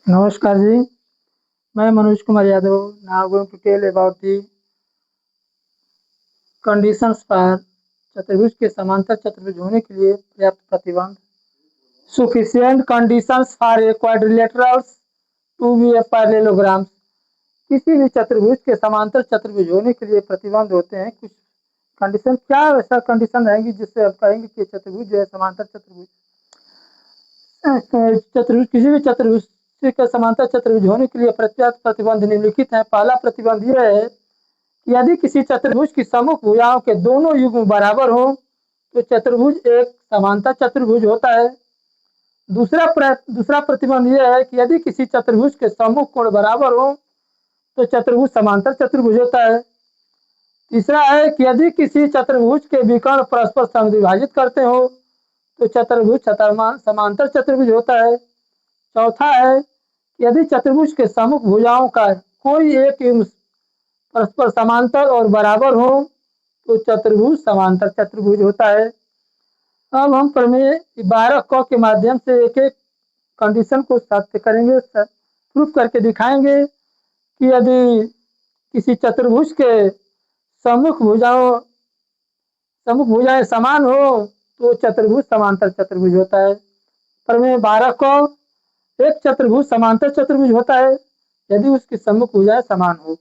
नमस्कार जी, मैं Manoj Kumar Yadav. Now going to tell about the conditions for चतुर्भुज के समांतर चतुर्भुज होने के लिए पर्याप्त प्रतिबंध। Sufficient conditions for a quadrilaterals to be a parallelograms. किसी भी चतुर्भुज के समांतर चतुर्भुज होने के लिए प्रतिबंध होते हैं। कुछ कंडीशन, क्या ऐसा कंडीशन रहेंगी जिससे आप कहेंगे कि चतुर्भुज जो है समांतर चतुर्भुज। चतुर्भुज किसी भी चतुर्भुज के समांतर चतुर्भुज होने के लिए पर्याप्त प्रतिबंध निम्नलिखित है। पहला प्रतिबंध यह है कि यदि किसी चतुर्भुज की सम्मुख भुजाओं के दोनों युग्म बराबर हो तो चतुर्भुज एक समांतर चतुर्भुज होता है। दूसरा प्रतिबंध यह है कि यदि किसी चतुर्भुज के सम्मुख कोण बराबर हो तो चतुर्भुज समांतर चतुर्भुज होता है। तीसरा है कि यदि किसी चतुर्भुज के विकर्ण परस्पर समद्विभाजित करते हो तो चतुर्भुज समांतर चतुर्भुज होता है। चौथा है कि यदि चतुर्भुज के सम्मुख भुजाओं का कोई एक युग्म परस्पर समांतर और बराबर हो तो चतुर्भुज समांतर चतुर्भुज होता है। अब हम प्रमेय 12 क के माध्यम से एक एक कंडीशन को सत्य करेंगे, प्रूफ करके दिखाएंगे कि यदि किसी चतुर्भुज के सम्मुख भुजाएं समान हो तो चतुर्भुज समांतर चतुर्भुज होता है। प्रमेय 12 क एक चतुर्भुज समांतर चतुर्भुज होता है यदि उसकी सम्मुख भुजाएं समान हो।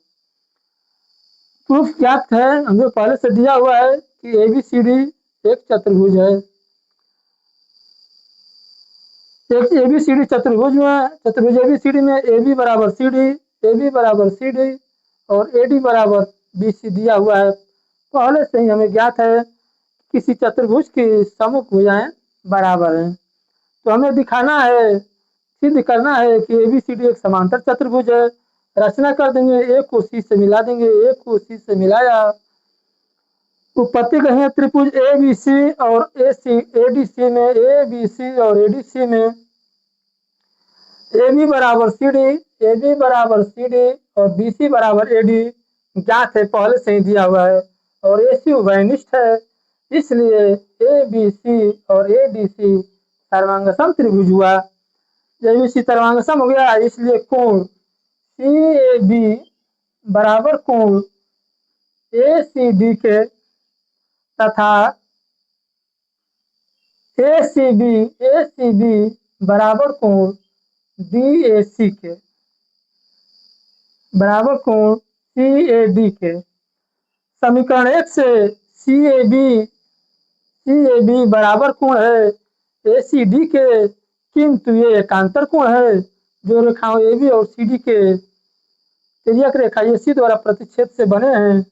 प्रूफ ज्ञात है, हमें पहले से दिया हुआ है कि एबीसीडी एक चतुर्भुज है। एक एबीसीडी चतुर्भुज में चतुर्भुज एबीसीडी में AB बराबर CD, AB बराबर CD और AD बराबर BC दिया हुआ है। पहले से ही हमें ज्ञात है किसी चतुर्भुज की सम्मुख भुजाएं बराबर हैं, तो हमें दिखाना है, सिद्ध करना है कि एबीसीडी एक समांतर चतुर्भुज है। रचना कर देंगे, ए को सी से मिला देंगे, ए को सी से मिलाया, उत्पत्ति कहें त्रिभुज ए बी सी और एडीसी में, ए बी सी और एडीसी में ए बी बराबर सी डी, ए बी बराबर सी डी और बी सी बराबर ए डी ज्ञात है, पहले से ही दिया हुआ है और ए सी उभयनिष्ठ है, इसलिए ए बी सी और ए डी सी सर्वांगसम त्रिभुज हुआ। जब इसी सर्वांगसम हो गया इसलिए कोण सी ए बी बराबर कोण ए सी डी के तथा ए सी बी बराबर कोण बी ए सी के बराबर कोण सी ए डी के। समीकरण 1 से सी ए बी बराबर कोण है ए सी डी के, किंतु ये एकांतर कोण है जो रेखाओं ए बी और सी डी के तिर्यक रेखा ए सी द्वारा प्रतिच्छेद से बने हैं,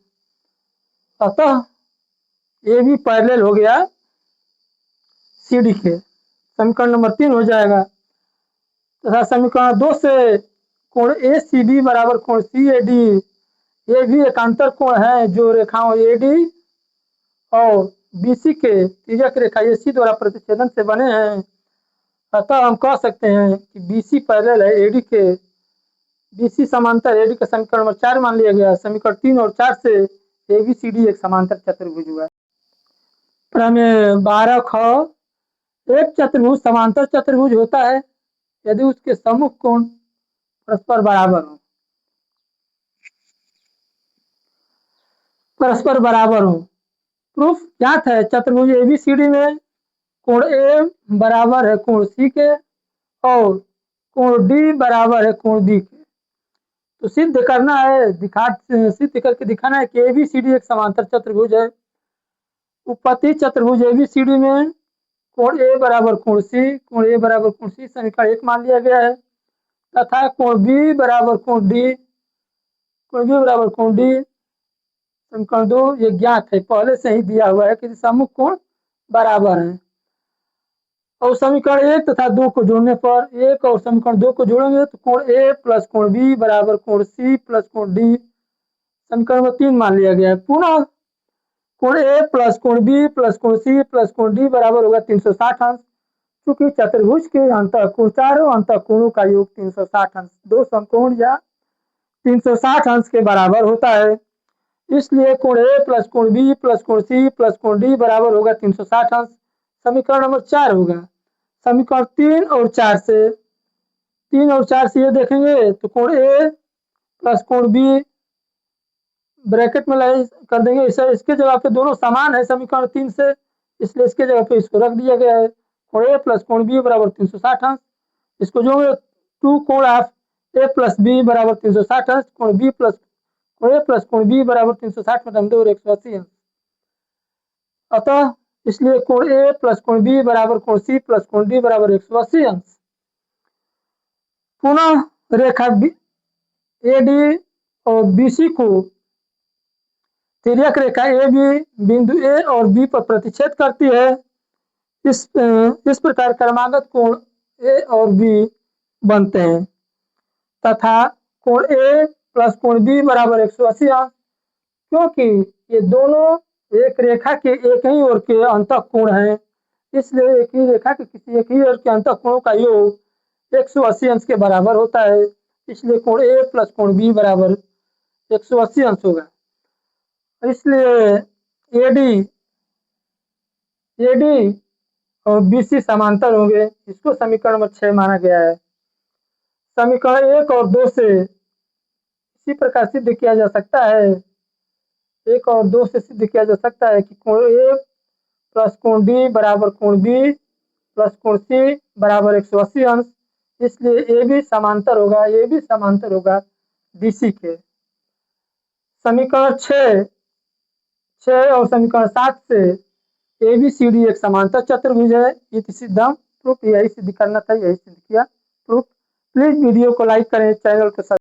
अतः ए बी पैरेलल हो गया सी डी के। समीकरण नंबर 3 हो जाएगा तथा समीकरण 2 से कोण ए सी बी बराबर कोण सी ए डी, ये भी एकांतर कोण है जो रेखाओं ए डी और बी सी के तिर्यक रेखा ए सी द्वारा प्रतिच्छेदन से बने हैं, अतः हम कह सकते हैं कि बी सी पैरेलल है ए डी के, बी सी समांतर ए डी का समीकरण नंबर 4 मान लिया गया। समीकरण 3 और 4 से ए बी सी डी एक समांतर चतुर्भुज हुआ। प्रमेय 12 ख एक चतुर्भुज समांतर चतुर्भुज होता है यदि उसके सम्मुख कोण परस्पर बराबर हो। प्रूफ ज्ञात है, चतुर्भुज एबीसीडी में कोण ए बराबर है कोण सी के और कोण डी बराबर है कोण बी के। तो सिद्ध करना है, सिद्ध करके दिखाना है कि एबीसीडी एक समांतर चतुर्भुज है। उत्पत्ति चतुर्भुज एबीसीडी में कोण ए बराबर कोण सी समीकरण 1 मान लिया गया है तथा कोण बी बराबर कोण डी समीकरण 2 ये ज्ञात है, पहले से ही दिया हुआ है कि सम्मुख कोण बराबर है। और समीकरण 1 तथा 2 को जोड़ने पर, 1 और समीकरण 2 को जोड़ेंगे तो कोण ए प्लस कोण बी बराबर कोण सी प्लस कोण डी समीकरण नंबर 3 मान लिया गया है। पुनः कोण ए प्लस कोण बी प्लस कोण सी प्लस कोण डी बराबर होगा 360 अंश, क्योंकि चतुर्भुज के अंतःकोण चारों अंतःकोणों का योग 360 अंश, दो समकोण या 360 अंश के बराबर होता है, इसलिए कोण ए प्लस कोण बी प्लस कोण सी प्लस कोण डी बराबर होगा 360 अंश। समीकरण नंबर 4 होगा। समीकरण 3 और 4 से 3 और 4 से ये देखेंगे तो कोण ए प्लस कोण बी ब्रैकेट में कर देंगे। इसके जगह पे दोनों समान है समीकरण 3 से, इसलिए इसके जगह पे इसको रख दिया गया है। कोण ए प्लस कोण बी बराबर 360 अंश। इसको जो 2 कोण ऑफ ए प्लस बी बराबर 360 अंश, कोण ए प्लस कोण बी बराबर 360 में 2 और 180 अंश। अतः इसलिए कोण ए प्लस कोण बी बराबर कोण सी प्लस कोण डी बराबर 180 अंश। पुनः रेखा ए डी और बी सी को तिर्यक रेखा ए बी बिंदु ए और बी पर प्रतिच्छेद करती है। इस प्रकार क्रमागत कोण ए और बी बनते हैं तथा कोण ए प्लस कोण बी बराबर 180 अंश। क्योंकि ये दोनों एक रेखा के एक ही ओर के अंतः कोण हैं, इसलिए एक ही रेखा के किसी एक ही ओर के अंतः कोणों का योग 180 अंश के बराबर होता है। इसलिए कोण ए प्लस कोण बी बराबर 180 अंश होगा। इसलिए एडी और बीसी समांतर होंगे। इसको समीकरण नंबर 6 माना गया है। समीकरण 1 और 2 से इसी प्रकार सिद्ध किया जा सकता है। 1 और 2 से सिद्ध किया जा सकता है कि कोण ए प्लस कोण डी बराबर कोण बी प्लस कोण सी बराबर 180 अंश। इसलिए ए भी समांतर होगा डीसी के। समीकरण 6 और समीकरण 7 से ए बी सी डी एक समांतर चतुर्भुज है। ये सिद्धांत प्रूफ यही सिद्ध करना था, यही सिद्ध किया प्रूफ। प्लीज वीडियो को लाइक करें, चैनल को